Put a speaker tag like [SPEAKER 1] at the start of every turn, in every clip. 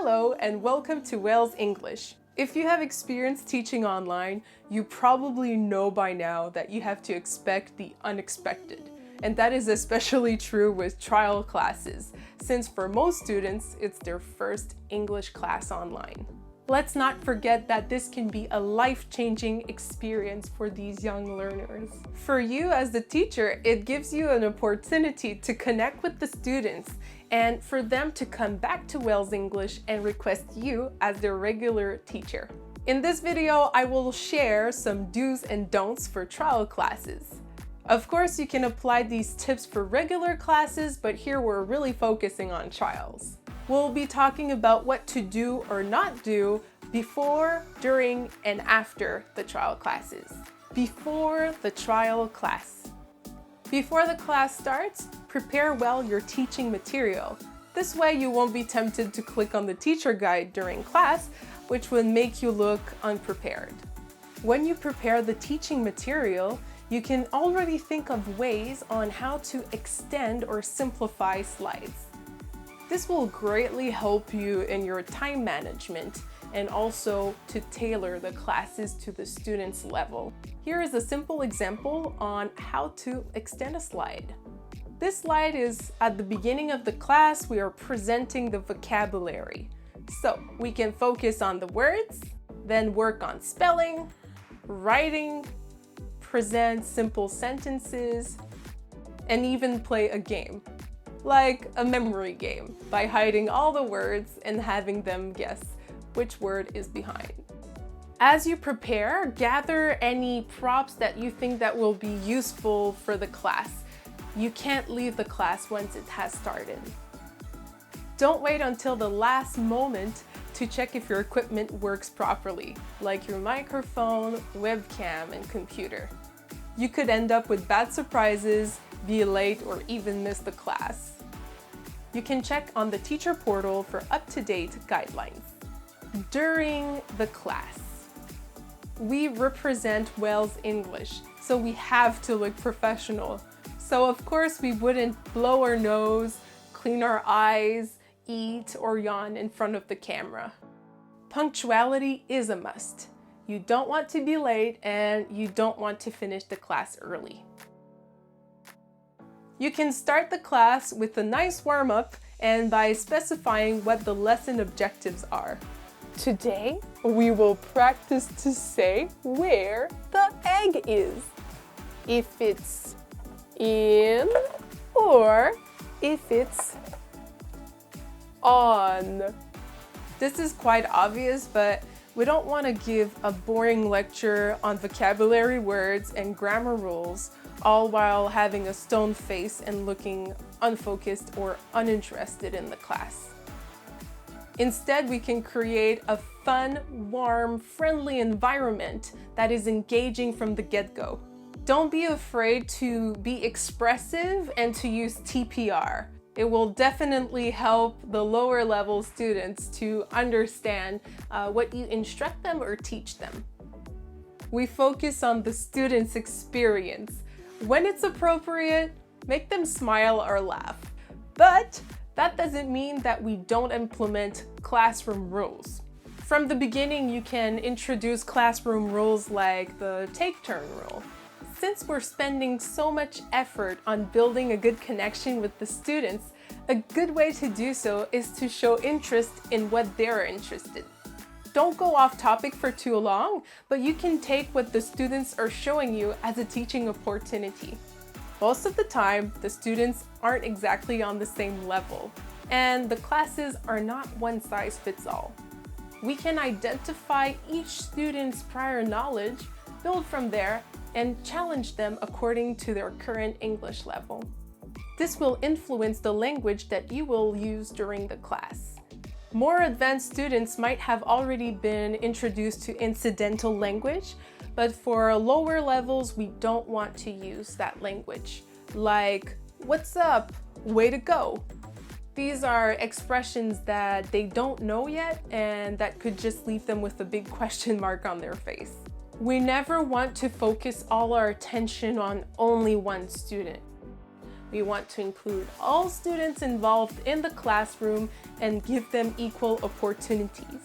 [SPEAKER 1] Hello and welcome to Wales English. If you have experience teaching online, you probably know by now that you have to expect the unexpected. And that is especially true with trial classes, since for most students, it's their first English class online. Let's not forget that this can be a life-changing experience for these young learners. For you as the teacher, it gives you an opportunity to connect with the students and for them to come back to Wales English and request you as their regular teacher. In this video, I will share some do's and don'ts for trial classes. Of course, you can apply these tips for regular classes, but here we're really focusing on trials. We'll be talking about what to do or not do before, during, and after the trial classes. Before the trial class. Before the class starts, prepare well your teaching material. This way you won't be tempted to click on the teacher guide during class, which would make you look unprepared. When you prepare the teaching material, you can already think of ways on how to extend or simplify slides. This will greatly help you in your time management and also to tailor the classes to the student's level. Here is a simple example on how to extend a slide. This slide is at the beginning of the class. We are presenting the vocabulary. So we can focus on the words, then work on spelling, writing, present simple sentences, and even play a game. Like a memory game, by hiding all the words and having them guess which word is behind. As you prepare, gather any props that you think that will be useful for the class. You can't leave the class once it has started. Don't wait until the last moment to check if your equipment works properly, like your microphone, webcam, and computer. You could end up with bad surprises, be late, or even miss the class. You can check on the teacher portal for up-to-date guidelines. During the class, we represent Wales English, so we have to look professional. So of course we wouldn't blow our nose, clean our eyes, eat, or yawn in front of the camera. Punctuality is a must. You don't want to be late and you don't want to finish the class early. You can start the class with a nice warm-up and by specifying what the lesson objectives are. Today, we will practice to say where the egg is. If it's in or if it's on. This is quite obvious, but we don't want to give a boring lecture on vocabulary words and grammar rules, all while having a stone face and looking unfocused or uninterested in the class. Instead, we can create a fun, warm, friendly environment that is engaging from the get-go. Don't be afraid to be expressive and to use TPR. It will definitely help the lower level students to understand what you instruct them or teach them. We focus on the student's experience. When it's appropriate, make them smile or laugh. But that doesn't mean that we don't implement classroom rules. From the beginning, you can introduce classroom rules like the take-turn rule. Since we're spending so much effort on building a good connection with the students, a good way to do so is to show interest in what they're interested in. Don't go off topic for too long, but you can take what the students are showing you as a teaching opportunity. Most of the time, the students aren't exactly on the same level, and the classes are not one size fits all. We can identify each student's prior knowledge, build from there, and challenge them according to their current English level. This will influence the language that you will use during the class. More advanced students might have already been introduced to incidental language, but for lower levels, we don't want to use that language, like, "What's up?" "Way to go." These are expressions that they don't know yet and that could just leave them with a big question mark on their face. We never want to focus all our attention on only one student. We want to include all students involved in the classroom and give them equal opportunities.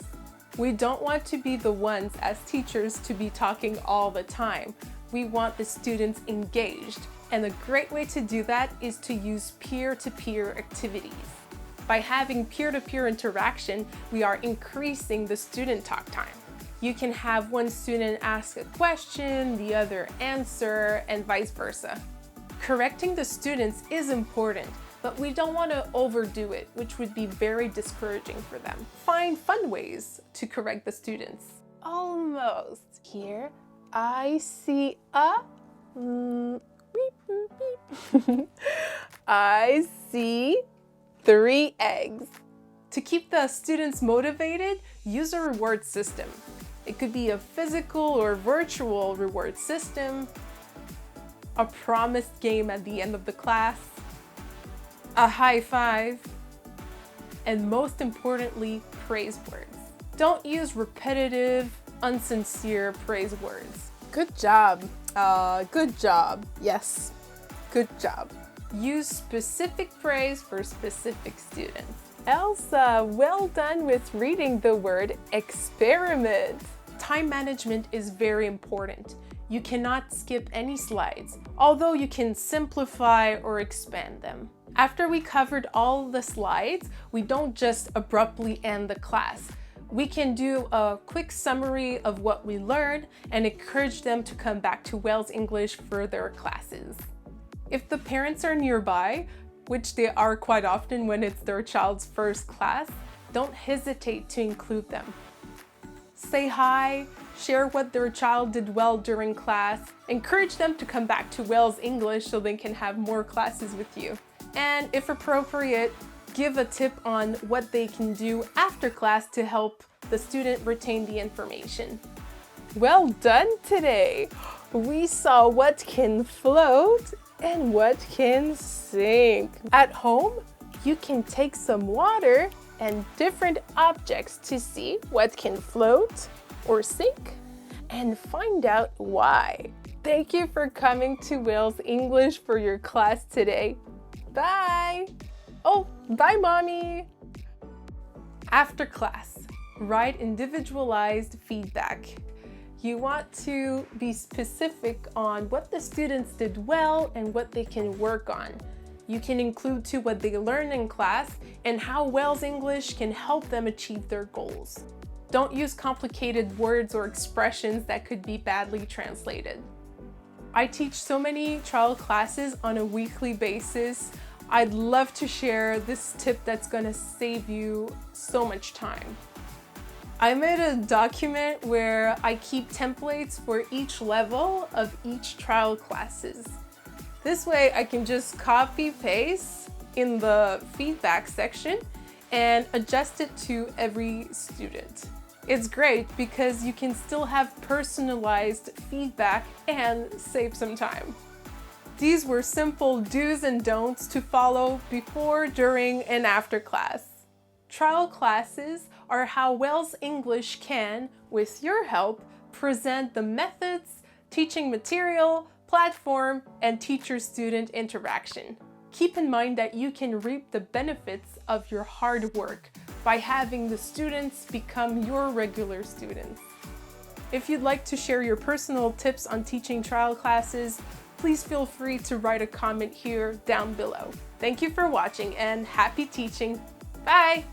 [SPEAKER 1] We don't want to be the ones as teachers to be talking all the time. We want the students engaged, and a great way to do that is to use peer-to-peer activities. By having peer-to-peer interaction, we are increasing the student talk time. You can have one student ask a question, the other answer, and vice versa. Correcting the students is important, but we don't want to overdo it, which would be very discouraging for them. Find fun ways to correct the students. Almost. Here, I see a I see 3 eggs. To keep the students motivated, use a reward system. It could be a physical or virtual reward system, a promised game at the end of the class, a high five, and most importantly, praise words. Don't use repetitive, insincere praise words. Good job. Good job. Yes. Good job. Use specific praise for specific students. Elsa, well done with reading the word experiment. Time management is very important. You cannot skip any slides, although you can simplify or expand them. After we covered all the slides, we don't just abruptly end the class. We can do a quick summary of what we learned and encourage them to come back to Wales English for their classes. If the parents are nearby, which they are quite often when it's their child's first class, don't hesitate to include them. Say hi, share what their child did well during class, encourage them to come back to Wales English so they can have more classes with you. And if appropriate, give a tip on what they can do after class to help the student retain the information. Well done today! We saw what can float and what can sink. At home, you can take some water and different objects to see what can float or sink and find out why. Thank you for coming to Wales English for your class today. Bye! Oh, bye, Mommy! After class, write individualized feedback. You want to be specific on what the students did well and what they can work on. You can include too what they learned in class and how Wales English can help them achieve their goals. Don't use complicated words or expressions that could be badly translated. I teach so many trial classes on a weekly basis. I'd love to share this tip that's gonna save you so much time. I made a document where I keep templates for each level of each trial classes. This way I can just copy paste in the feedback section and adjust it to every student. It's great because you can still have personalized feedback and save some time. These were simple do's and don'ts to follow before, during, and after class. Trial classes are how Wales English can, with your help, present the methods, teaching material, platform, and teacher-student interaction. Keep in mind that you can reap the benefits of your hard work by having the students become your regular students. If you'd like to share your personal tips on teaching trial classes, please feel free to write a comment here down below. Thank you for watching and happy teaching. Bye!